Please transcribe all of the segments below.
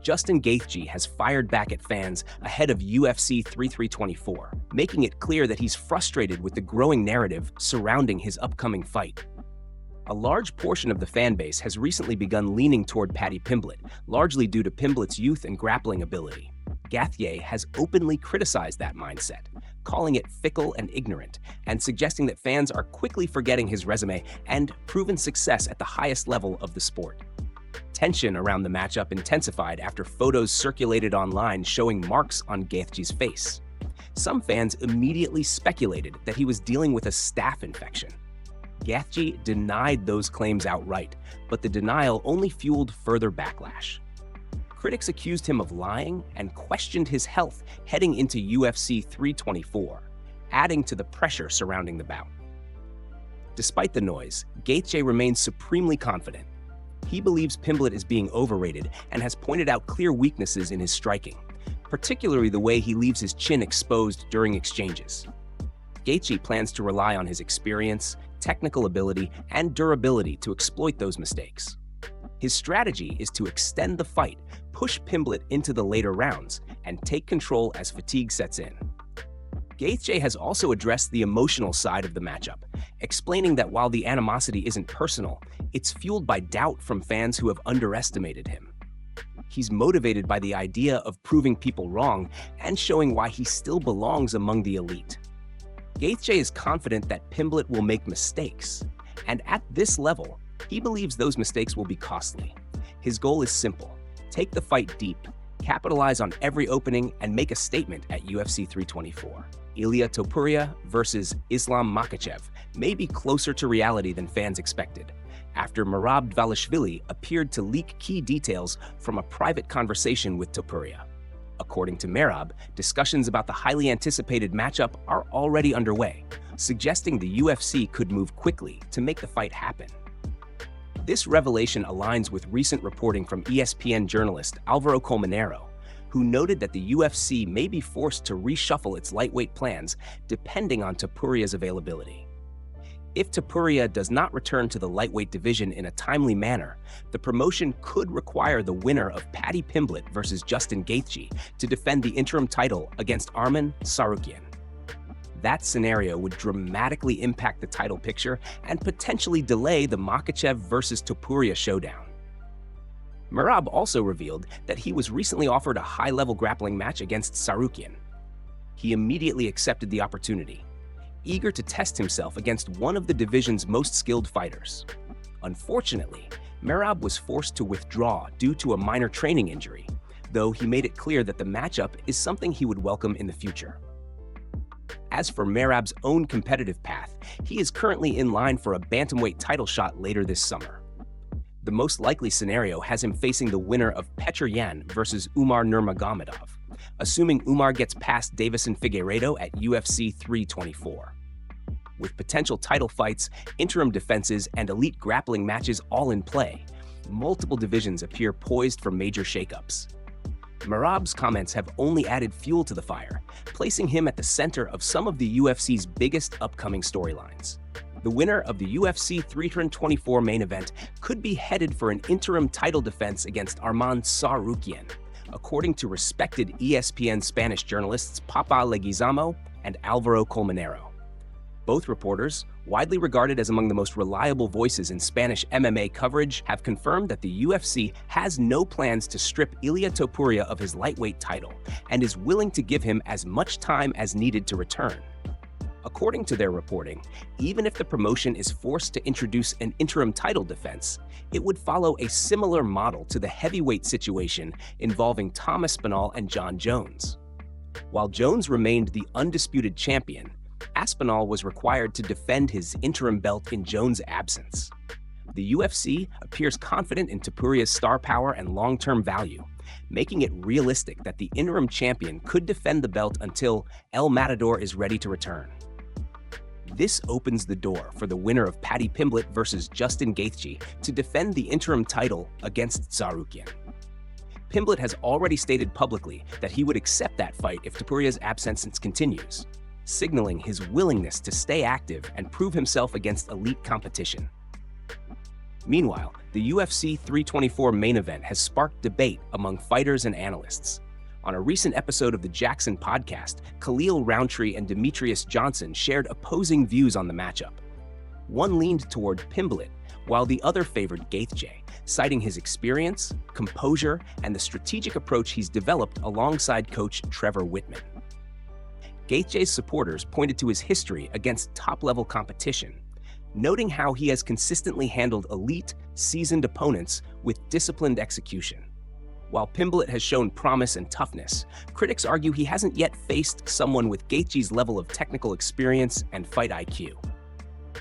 Justin Gaethje has fired back at fans ahead of UFC 324, making it clear that he's frustrated with the growing narrative surrounding his upcoming fight. A large portion of the fan base has recently begun leaning toward Paddy Pimblett, largely due to Pimblett's youth and grappling ability. Gaethje has openly criticized that mindset, calling it fickle and ignorant, and suggesting that fans are quickly forgetting his resume and proven success at the highest level of the sport. Tension around the matchup intensified after photos circulated online showing marks on Gaethje's face. Some fans immediately speculated that he was dealing with a staph infection. Gaethje denied those claims outright, but the denial only fueled further backlash. Critics accused him of lying and questioned his health heading into UFC 324, adding to the pressure surrounding the bout. Despite the noise, Gaethje remains supremely confident. He believes Pimblett is being overrated and has pointed out clear weaknesses in his striking, particularly the way he leaves his chin exposed during exchanges. Gaethje plans to rely on his experience, technical ability, and durability to exploit those mistakes. His strategy is to extend the fight, push Pimblett into the later rounds, and take control as fatigue sets in. Gaethje has also addressed the emotional side of the matchup, explaining that while the animosity isn't personal, it's fueled by doubt from fans who have underestimated him. He's motivated by the idea of proving people wrong and showing why he still belongs among the elite. Gaethje is confident that Pimblett will make mistakes, and at this level, he believes those mistakes will be costly. His goal is simple: take the fight deep, capitalize on every opening, and make a statement at UFC 324. Ilia Topuria versus Islam Makhachev may be closer to reality than fans expected, after Merab appeared to leak key details from a private conversation with Topuria. According to Merab, discussions about the highly anticipated matchup are already underway, suggesting the UFC could move quickly to make the fight happen. This revelation aligns with recent reporting from ESPN journalist Álvaro Colmenero, who noted that the UFC may be forced to reshuffle its lightweight plans depending on Topuria's availability. If Topuria does not return to the lightweight division in a timely manner, the promotion could require the winner of Paddy Pimblett versus Justin Gaethje to defend the interim title against Arman Tsarukyan. That scenario would dramatically impact the title picture and potentially delay the Makhachev versus Topuria showdown. Merab also revealed that he was recently offered a high-level grappling match against Tsarukyan. He immediately accepted the opportunity, eager to test himself against one of the division's most skilled fighters. Unfortunately, Merab was forced to withdraw due to a minor training injury, though he made it clear that the matchup is something he would welcome in the future. As for Merab's own competitive path, he is currently in line for a bantamweight title shot later this summer. The most likely scenario has him facing the winner of Petr Yan versus Umar Nurmagomedov, assuming Umar gets past Davison Figueiredo at UFC 324. With potential title fights, interim defenses, and elite grappling matches all in play, multiple divisions appear poised for major shakeups. Merab's comments have only added fuel to the fire, placing him at the center of some of the UFC's biggest upcoming storylines. The winner of the UFC 324 main event could be headed for an interim title defense against Arman Tsarukyan, according to respected ESPN Spanish journalists Papa Leguizamo and Álvaro Colmenero. Both reporters, widely regarded as among the most reliable voices in Spanish MMA coverage, have confirmed that the UFC has no plans to strip Ilia Topuria of his lightweight title and is willing to give him as much time as needed to return. According to their reporting, even if the promotion is forced to introduce an interim title defense, it would follow a similar model to the heavyweight situation involving Tom Aspinall and John Jones. While Jones remained the undisputed champion, Aspinall was required to defend his interim belt in Jones' absence. The UFC appears confident in Topuria's star power and long-term value, making it realistic that the interim champion could defend the belt until El Matador is ready to return. This opens the door for the winner of Paddy Pimblett versus Justin Gaethje to defend the interim title against Tsarukyan. Pimblett has already stated publicly that he would accept that fight if Topuria's absence continues, signaling his willingness to stay active and prove himself against elite competition. Meanwhile, the UFC 324 main event has sparked debate among fighters and analysts. On a recent episode of the Jackson podcast, Khalil Roundtree and Demetrius Johnson shared opposing views on the matchup. One leaned toward Pimblett, while the other favored Gaethje, citing his experience, composure, and the strategic approach he's developed alongside coach Trevor Whitman. Gaethje's supporters pointed to his history against top-level competition, noting how he has consistently handled elite, seasoned opponents with disciplined execution. While Pimblett has shown promise and toughness, critics argue he hasn't yet faced someone with Gaethje's level of technical experience and fight IQ.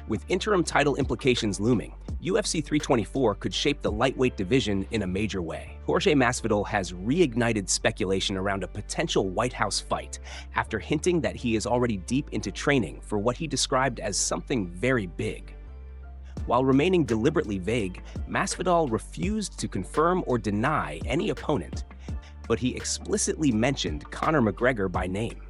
With interim title implications looming, UFC 324 could shape the lightweight division in a major way. Jorge Masvidal has reignited speculation around a potential White House fight after hinting that he is already deep into training for what he described as something very big. While remaining deliberately vague, Masvidal refused to confirm or deny any opponent, but he explicitly mentioned Conor McGregor by name.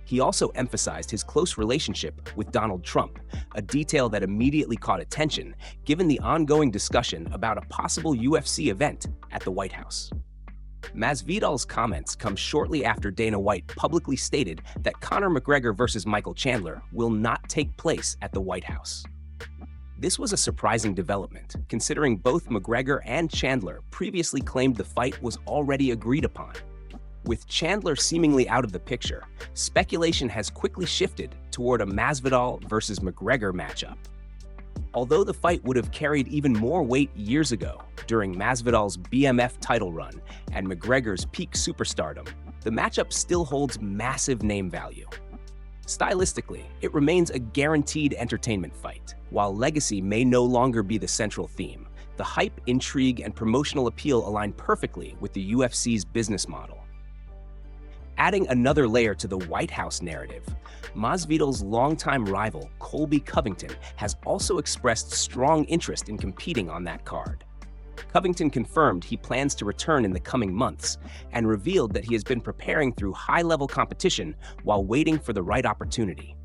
He also emphasized his close relationship with Donald Trump, a detail that immediately caught attention given the ongoing discussion about a possible UFC event at the White House. Masvidal's comments come shortly after Dana White publicly stated that Conor McGregor versus Michael Chandler will not take place at the White House. This was a surprising development, considering both McGregor and Chandler previously claimed the fight was already agreed upon. With Chandler seemingly out of the picture, speculation has quickly shifted toward a Masvidal versus McGregor matchup. Although the fight would have carried even more weight years ago, during Masvidal's BMF title run and McGregor's peak superstardom, the matchup still holds massive name value. Stylistically, it remains a guaranteed entertainment fight. While legacy may no longer be the central theme, the hype, intrigue, and promotional appeal align perfectly with the UFC's business model. Adding another layer to the White House narrative, Masvidal's longtime rival, Colby Covington, has also expressed strong interest in competing on that card. Covington confirmed he plans to return in the coming months and revealed that he has been preparing through high-level competition while waiting for the right opportunity.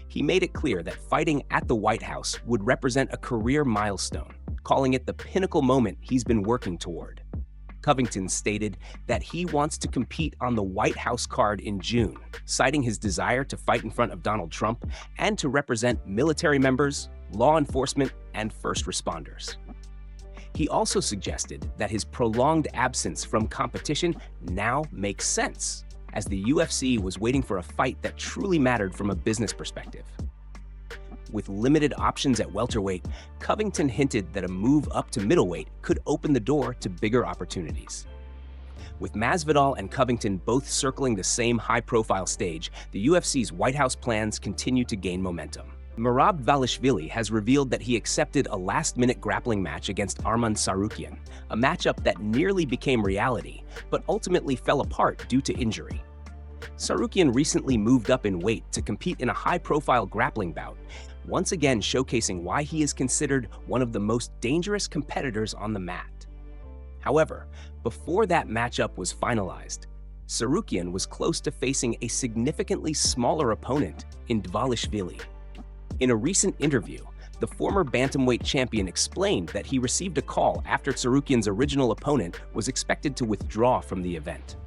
He made it clear that fighting at the White House would represent a career milestone, calling it the pinnacle moment he's been working toward. Covington stated that he wants to compete on the White House card in June, citing his desire to fight in front of Donald Trump and to represent military members, law enforcement, and first responders. He also suggested that his prolonged absence from competition now makes sense, as the UFC was waiting for a fight that truly mattered from a business perspective. With limited options at welterweight, Covington hinted that a move up to middleweight could open the door to bigger opportunities. With Masvidal and Covington both circling the same high-profile stage, the UFC's White House plans continue to gain momentum. Merab Dvalishvili has revealed that he accepted a last-minute grappling match against Arman Tsarukyan, a matchup that nearly became reality, but ultimately fell apart due to injury. Tsarukyan recently moved up in weight to compete in a high-profile grappling bout, once again showcasing why he is considered one of the most dangerous competitors on the mat. However, before that matchup was finalized, Tsarukyan was close to facing a significantly smaller opponent in Dvalishvili. In a recent interview, the former bantamweight champion explained that he received a call after Tsarukyan's original opponent was expected to withdraw from the event.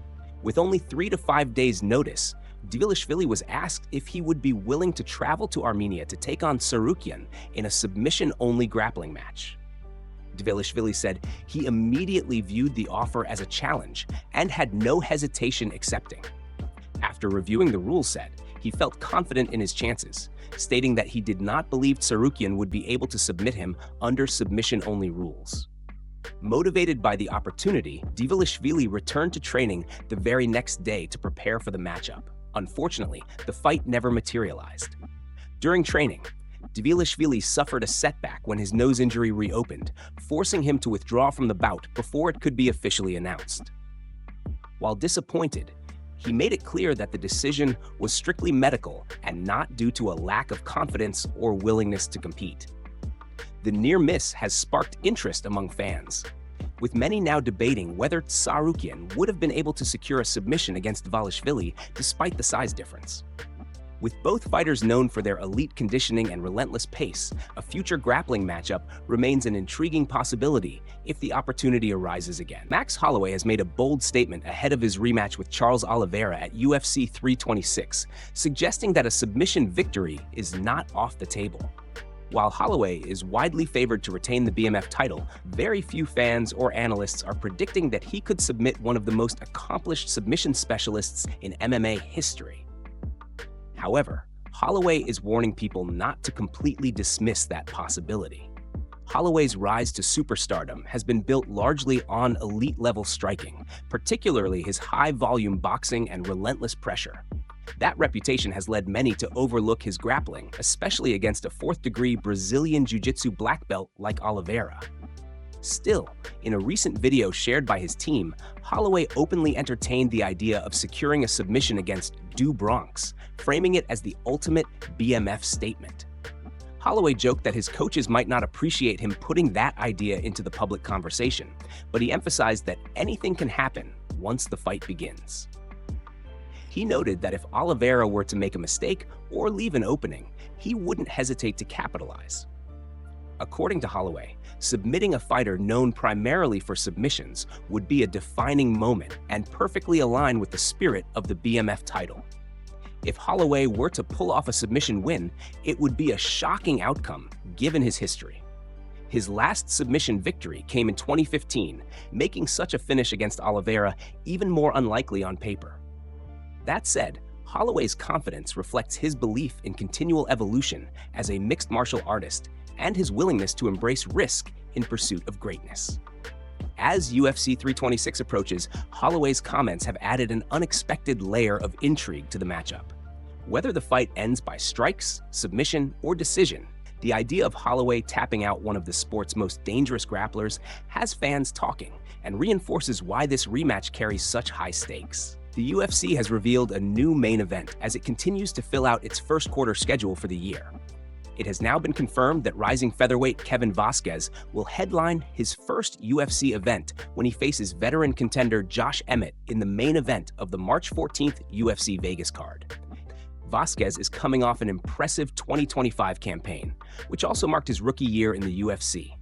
With only 3 to 5 days' notice, Dvalishvili was asked if he would be willing to travel to Armenia to take on Tsarukyan in a submission-only grappling match. Dvalishvili said he immediately viewed the offer as a challenge and had no hesitation accepting. After reviewing the rule set, he felt confident in his chances, stating that he did not believe Tsarukyan would be able to submit him under submission-only rules. Motivated by the opportunity, Dvalishvili returned to training the very next day to prepare for the matchup. Unfortunately, the fight never materialized. During training, Dvalishvili suffered a setback when his nose injury reopened, forcing him to withdraw from the bout before it could be officially announced. While disappointed, he made it clear that the decision was strictly medical and not due to a lack of confidence or willingness to compete. The near miss has sparked interest among fans, with many now debating whether Tsarukyan would have been able to secure a submission against Dvalishvili despite the size difference. With both fighters known for their elite conditioning and relentless pace, a future grappling matchup remains an intriguing possibility if the opportunity arises again. Max Holloway has made a bold statement ahead of his rematch with Charles Oliveira at UFC 326, suggesting that a submission victory is not off the table. While Holloway is widely favored to retain the BMF title, very few fans or analysts are predicting that he could submit one of the most accomplished submission specialists in MMA history. However, Holloway is warning people not to completely dismiss that possibility. Holloway's rise to superstardom has been built largely on elite-level striking, particularly his high-volume boxing and relentless pressure. That reputation has led many to overlook his grappling, especially against a fourth-degree Brazilian Jiu-Jitsu black belt like Oliveira. Still, in a recent video shared by his team, Holloway openly entertained the idea of securing a submission against Do Bronx, framing it as the ultimate BMF statement. Holloway joked that his coaches might not appreciate him putting that idea into the public conversation, but he emphasized that anything can happen once the fight begins. He noted that if Oliveira were to make a mistake or leave an opening, he wouldn't hesitate to capitalize. According to Holloway, submitting a fighter known primarily for submissions would be a defining moment and perfectly align with the spirit of the BMF title. If Holloway were to pull off a submission win, it would be a shocking outcome given his history. His last submission victory came in 2015, making such a finish against Oliveira even more unlikely on paper. That said, Holloway's confidence reflects his belief in continual evolution as a mixed martial artist and his willingness to embrace risk in pursuit of greatness. As UFC 326 approaches, Holloway's comments have added an unexpected layer of intrigue to the matchup. Whether the fight ends by strikes, submission, or decision, the idea of Holloway tapping out one of the sport's most dangerous grapplers has fans talking and reinforces why this rematch carries such high stakes. The UFC has revealed a new main event as it continues to fill out its first quarter schedule for the year. It has now been confirmed that rising featherweight Kevin Vasquez will headline his first UFC event when he faces veteran contender Josh Emmett in the main event of the March 14th UFC Vegas card. Vasquez is coming off an impressive 2025 campaign, which also marked his rookie year in the UFC.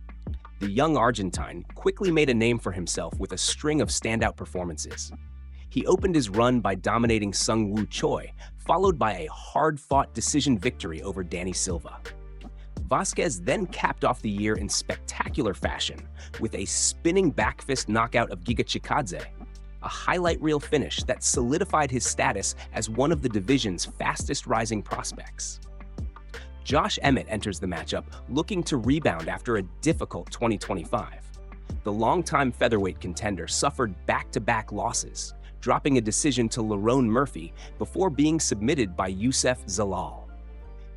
The young Argentine quickly made a name for himself with a string of standout performances. He opened his run by dominating Sung Woo Choi, followed by a hard-fought decision victory over Danny Silva. Vasquez then capped off the year in spectacular fashion with a spinning back fist knockout of Giga Chikadze, a highlight reel finish that solidified his status as one of the division's fastest-rising prospects. Josh Emmett enters the matchup looking to rebound after a difficult 2025. The longtime featherweight contender suffered back-to-back losses, dropping a decision to Lerone Murphy before being submitted by Youssef Zalal.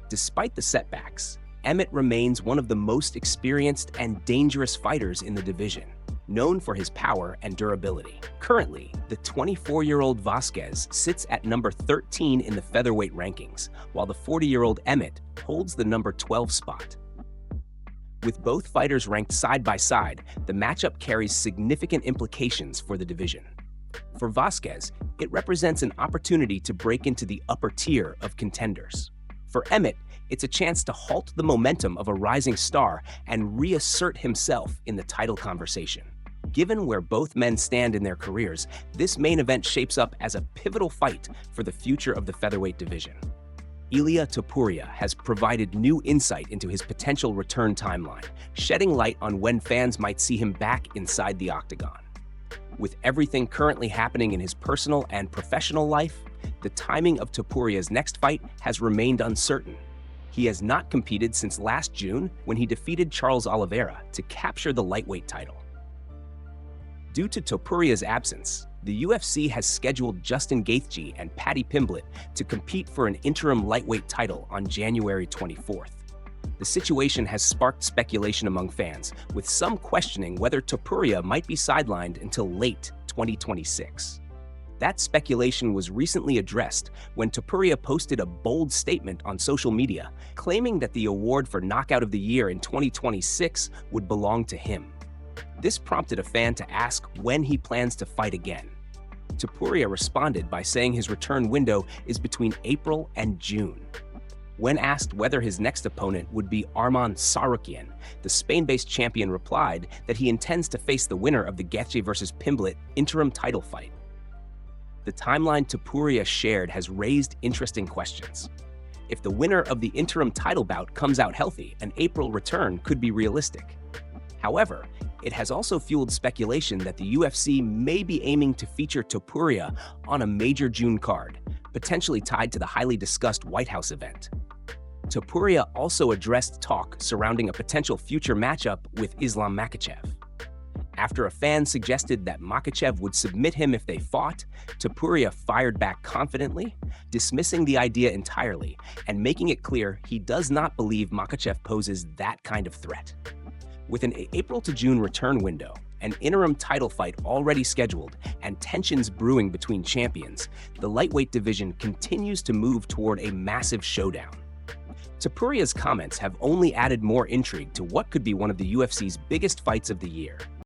Despite the setbacks, Emmett remains one of the most experienced and dangerous fighters in the division, known for his power and durability. Currently, the 24-year-old Vasquez sits at number 13 in the featherweight rankings, while the 40-year-old Emmett holds the number 12 spot. With both fighters ranked side by side, the matchup carries significant implications for the division. For Vasquez, it represents an opportunity to break into the upper tier of contenders. For Emmett, it's a chance to halt the momentum of a rising star and reassert himself in the title conversation. Given where both men stand in their careers, this main event shapes up as a pivotal fight for the future of the featherweight division. Ilia Topuria has provided new insight into his potential return timeline, shedding light on when fans might see him back inside the octagon. With everything currently happening in his personal and professional life, the timing of Topuria's next fight has remained uncertain. He has not competed since last June when he defeated Charles Oliveira to capture the lightweight title. Due to Topuria's absence, the UFC has scheduled Justin Gaethje and Paddy Pimblett to compete for an interim lightweight title on January 24th. The situation has sparked speculation among fans, with some questioning whether Topuria might be sidelined until late 2026. That speculation was recently addressed when Topuria posted a bold statement on social media, claiming that the award for Knockout of the Year in 2026 would belong to him. This prompted a fan to ask when he plans to fight again. Topuria responded by saying his return window is between April and June. When asked whether his next opponent would be Arman Tsarukyan, the Spain-based champion replied that he intends to face the winner of the Gaethje vs. Pimblett interim title fight. The timeline Topuria shared has raised interesting questions. If the winner of the interim title bout comes out healthy, an April return could be realistic. However, it has also fueled speculation that the UFC may be aiming to feature Topuria on a major June card, potentially tied to the highly discussed White House event. Topuria also addressed talk surrounding a potential future matchup with Islam Makhachev. After a fan suggested that Makhachev would submit him if they fought, Topuria fired back confidently, dismissing the idea entirely and making it clear he does not believe Makhachev poses that kind of threat. With an April to June return window, an interim title fight already scheduled, and tensions brewing between champions, the lightweight division continues to move toward a massive showdown. Topuria's comments have only added more intrigue to what could be one of the UFC's biggest fights of the year.